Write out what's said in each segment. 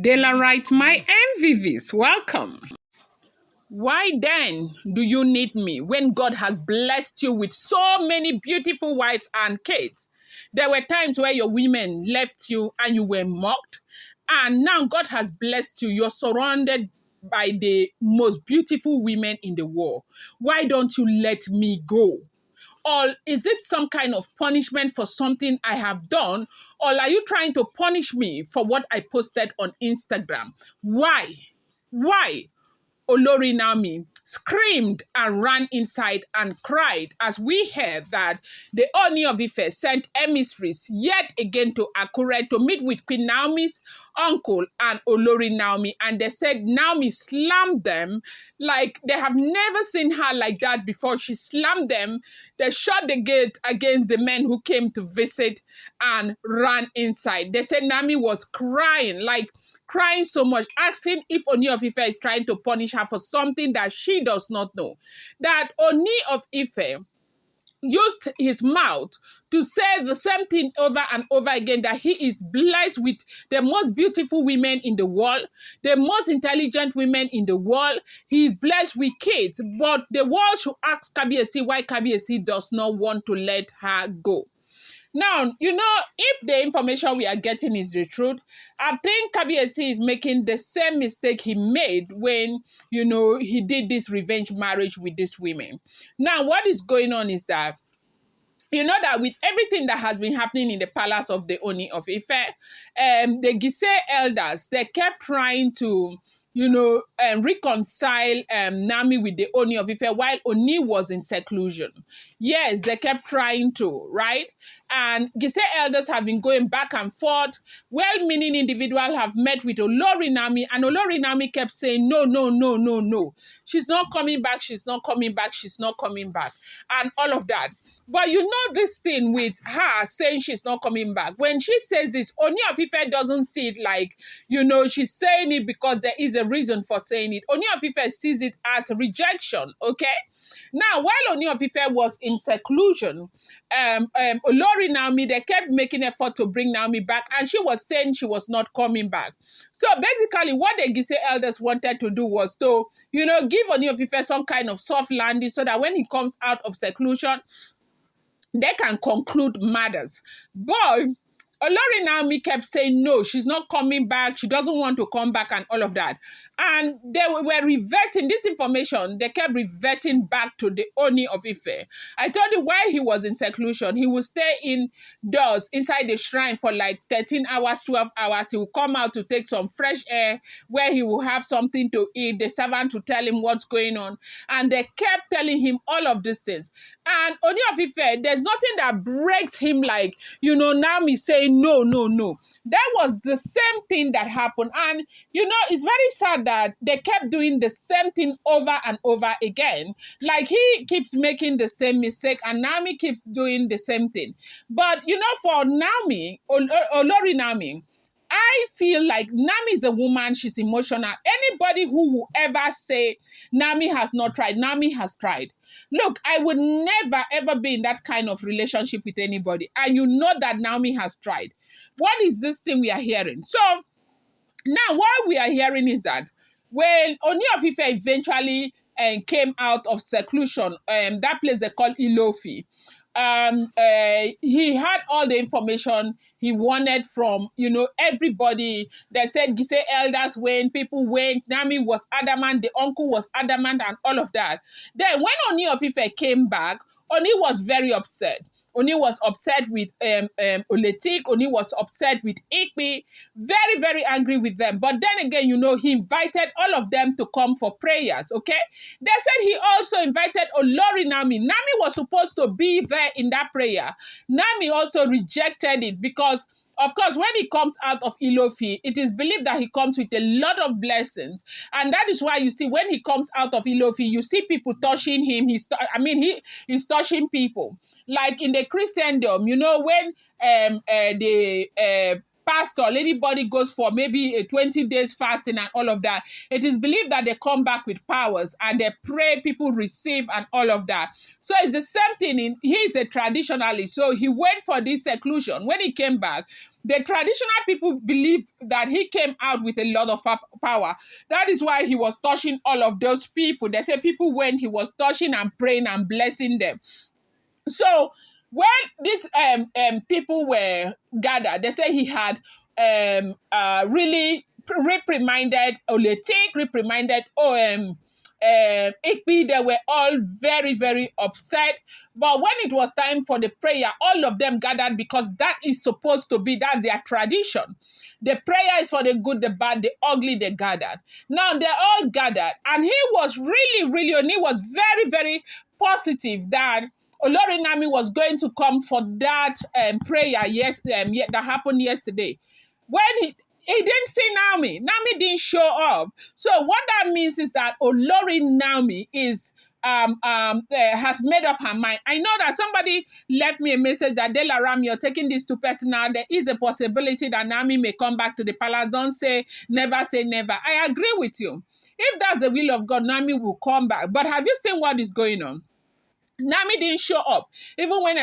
Daylight, my MVVs, welcome. Why then do you need me when God has blessed you with so many beautiful wives and kids? There were times where your women left you and you were mocked, and now God has blessed you. You're surrounded by the most beautiful women in the world. Why don't you let me go? Or is it some kind of punishment for something I have done? Or are you trying to punish me for what I posted on Instagram? Why? Why? Olori Naomi screamed and ran inside and cried as we heard that the Ooni of Ife sent emissaries yet again to Akure to meet with Queen Naomi's uncle and Olori Naomi. And they said Naomi slammed them like they have never seen her like that before. She slammed them. They shut the gate against the men who came to visit and ran inside. They said Naomi was crying so much, asking if Ooni of Ife is trying to punish her for something that she does not know. That Ooni of Ife used his mouth to say the same thing over and over again, that he is blessed with the most beautiful women in the world, the most intelligent women in the world. He is blessed with kids, but the world should ask Kabiyesi why Kabiyesi does not want to let her go. Now, if the information we are getting is the truth, I think Kabiyesi is making the same mistake he made when, he did this revenge marriage with these women. Now, what is going on is that, that with everything that has been happening in the palace of the Ooni of Ife, the Gise elders, they kept trying to reconcile Naomi with the Ooni of Ife while Ooni was in seclusion. Yes, they kept trying to, right? And Gise elders have been going back and forth. Well-meaning individuals have met with Olori Naomi, and Olori Naomi kept saying, no, no, no, no, no. She's not coming back, she's not coming back, she's not coming back, and all of that. But this thing with her saying she's not coming back. When she says this, Ooni of Ife doesn't see it like, she's saying it because there is a reason for saying it. Ooni of Ife sees it as rejection, okay? Now, while Ooni of Ife was in seclusion, Olori Naomi, they kept making effort to bring Naomi back, and she was saying she was not coming back. So basically, what the Gise elders wanted to do was to, give Ooni of Ife some kind of soft landing so that when he comes out of seclusion, they can conclude matters. But Olori Naomi kept saying, no, she's not coming back. She doesn't want to come back and all of that. And they were reverting this information. They kept reverting back to the Ooni of Ife. I told you while he was in seclusion, he would stay indoors inside the shrine for like 13 hours, 12 hours. He would come out to take some fresh air where he will have something to eat. The servant to tell him what's going on. And they kept telling him all of these things. And Ooni of Ife, there's nothing that breaks him like, Naomi saying, no, no, no. That was the same thing that happened. And, it's very sad that they kept doing the same thing over and over again. Like he keeps making the same mistake and Naomi keeps doing the same thing. But, for Naomi, Olori Naomi, I feel like Naomi is a woman, she's emotional. Anybody who will ever say Naomi has not tried, Naomi has tried. Look, I would never, ever be in that kind of relationship with anybody. And you know that Naomi has tried. What is this thing we are hearing? So, now what we are hearing is that when Ooni of Ife eventually came out of seclusion, that place they call Ilofi, he had all the information he wanted from, everybody. They said Gise elders went, people went, Naomi was adamant, the uncle was adamant and all of that. Then when Ooni of Ife came back, Ooni was very upset. Ooni was upset with Oletik. Ooni was upset with Ikpi. Very, very angry with them. But then again, he invited all of them to come for prayers, okay? They said he also invited Olori Naomi. Naomi was supposed to be there in that prayer. Naomi also rejected it because, of course, when he comes out of Ilofi, it is believed that he comes with a lot of blessings. And that is why you see when he comes out of Ilofi, you see people touching him. He's touching people. Like in the Christendom, when the pastor, anybody goes for maybe a 20 days fasting and all of that, it is believed that they come back with powers and they pray, people receive and all of that. So it's the same thing. He's a traditionalist. So he went for this seclusion. When he came back, the traditional people believe that he came out with a lot of power. That is why he was touching all of those people. They say people went, he was touching and praying and blessing them. So when these people were gathered, they say he had really reprimanded Oletik, reprimanded Ikpi. They were all very, very upset. But when it was time for the prayer, all of them gathered because that is supposed to be, that's their tradition. The prayer is for the good, the bad, the ugly, they gathered. Now they all gathered, and he was really, really, and he was very, very positive that Olori Naomi was going to come for that prayer that happened yesterday. When he didn't see Naomi. Naomi didn't show up. So what that means is that Olori Naomi is has made up her mind. I know that somebody left me a message that Dela Ram, you're taking this too personal. There is a possibility that Naomi may come back to the palace. Don't say never, say never. I agree with you. If that's the will of God, Naomi will come back. But have you seen what is going on? Naomi didn't show up. Even when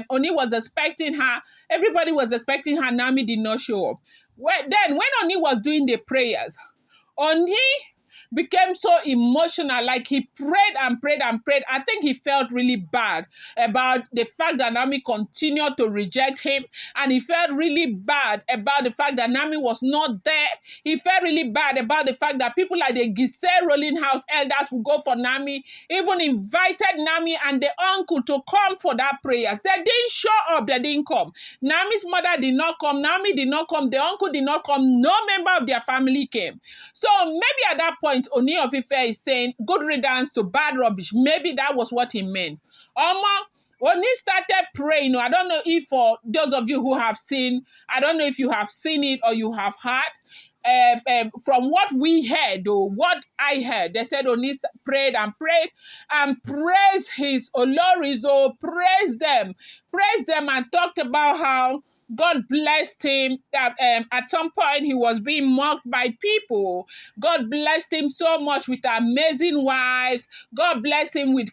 Oni was expecting her, everybody was expecting her, Naomi did not show up. Then when Oni was doing the prayers, Oni became so emotional, like he prayed and prayed and prayed. I think he felt really bad about the fact that Naomi continued to reject him, and he felt really bad about the fact that Naomi was not there. He felt really bad about the fact that people like the Gise Rolling House elders would go for Naomi, even invited Naomi and the uncle to come for that prayers. They didn't show up, they didn't come. Naomi's mother did not come, Naomi did not come, the uncle did not come, no member of their family came. So maybe at that point, Ooni of Ife is saying, good riddance to bad rubbish. Maybe that was what he meant. When he started praying, I don't know if for those of you who have seen, I don't know if you have seen it or you have heard, from what we heard or what I heard, they said Oni prayed and prayed and praised his Oloris, praised them and talked about how God blessed him. That at some point he was being mocked by people. God blessed him so much with amazing wives. God blessed him with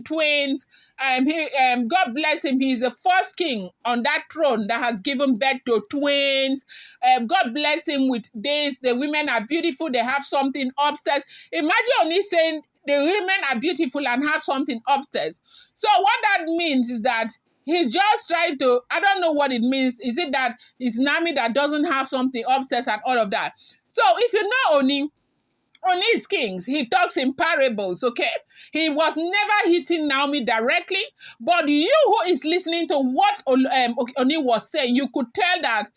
twins. God bless him. He is the first king on that throne that has given birth to twins. God bless him with this. The women are beautiful. They have something upstairs. Imagine Oni saying the women are beautiful and have something upstairs. So what that means is that he's just trying to, I don't know what it means. Is it that it's Naomi that doesn't have something upstairs and all of that? So if you know Oni is kings, he talks in parables, okay? He was never hitting Naomi directly, but you who is listening to what Oni was saying, you could tell that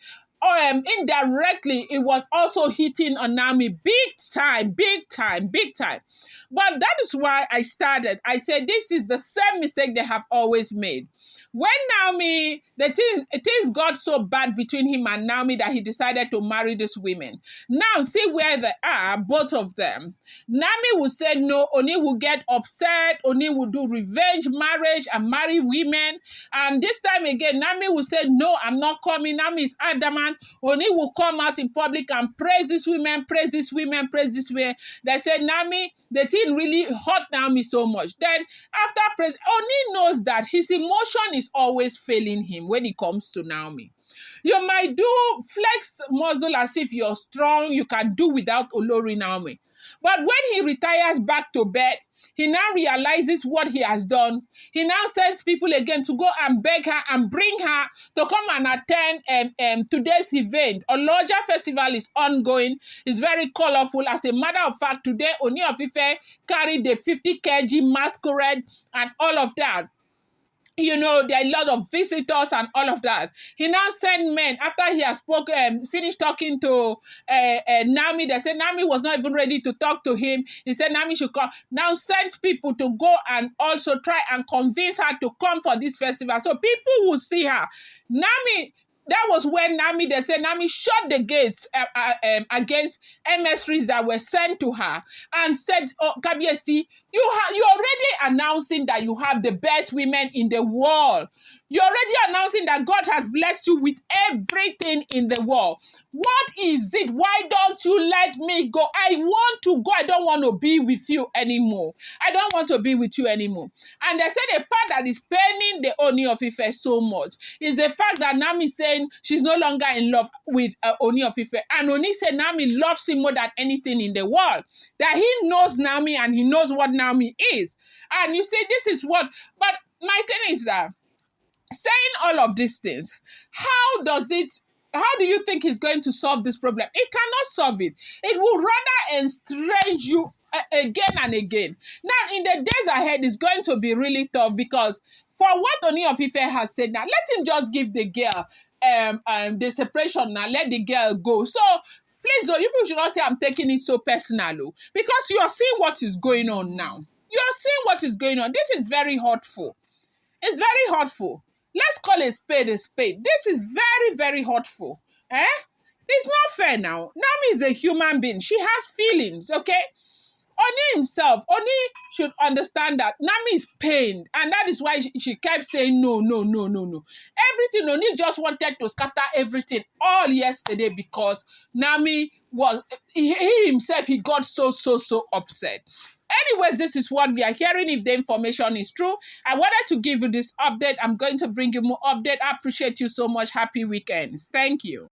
indirectly, it was also hitting on Naomi big time. But that is why I started. I said, this is the same mistake they have always made. When Naomi, things got so bad between him and Naomi that he decided to marry these women. Now, see where they are, both of them. Naomi will say no, Oni will get upset, Oni will do revenge marriage and marry women. And this time again, Naomi will say, no, I'm not coming. Naomi is adamant. Oni will come out in public and praise these women, praise this women, praise this way. They said, Naomi, the thing really hurt Naomi so much. Then after praise, Oni knows that his emotion is always failing him when it comes to Naomi. You might do flex muscle as if you're strong, you can do without Olori Naomi. But when he retires back to bed, he now realizes what he has done. He now sends people again to go and beg her and bring her to come and attend today's event. A larger festival is ongoing. It's very colorful. As a matter of fact, today, Ooni of Ife carried the 50 kg masquerade and all of that. You know, there are a lot of visitors and all of that. He now sent men, after he has finished talking to Naomi. They said Naomi was not even ready to talk to him. He said Naomi should come. Now sent people to go and also try and convince her to come for this festival. So people will see her. Naomi, that was when Naomi, they said Naomi shut the gates against emissaries that were sent to her and said, oh, Kabiesi, You're already announcing that you have the best women in the world. You're already announcing that God has blessed you with everything in the world. What is it? Why don't you let me go? I want to go. I don't want to be with you anymore. I don't want to be with you anymore. And they say the part that is paining the Ooni of Ife so much is the fact that Naomi saying she's no longer in love with Ooni of Ife. And Ooni said Naomi loves him more than anything in the world. That he knows Naomi and he knows what Naomi is. And you say this is what, but my thing is that saying all of these things, how do you think he's going to solve this problem? It cannot solve it. It will rather estrange you again and again. Now, in the days ahead, it's going to be really tough because for what Ooni of Ife has said now, let him just give the girl the separation now, let the girl go. So, please, though, you people should not say I'm taking it so personal, oh, because you are seeing what is going on now. You are seeing what is going on. This is very hurtful. It's very hurtful. Let's call a spade a spade. This is very, very hurtful. Eh? It's not fair now. Naomi is a human being. She has feelings, okay? Oni himself, Oni should understand that Naomi is pained. And that is why she kept saying no, no, no, no, no. Everything, Oni just wanted to scatter everything all yesterday because Naomi was, he himself, he got so upset. Anyways, this is what we are hearing. If the information is true, I wanted to give you this update. I'm going to bring you more update. I appreciate you so much. Happy weekends. Thank you.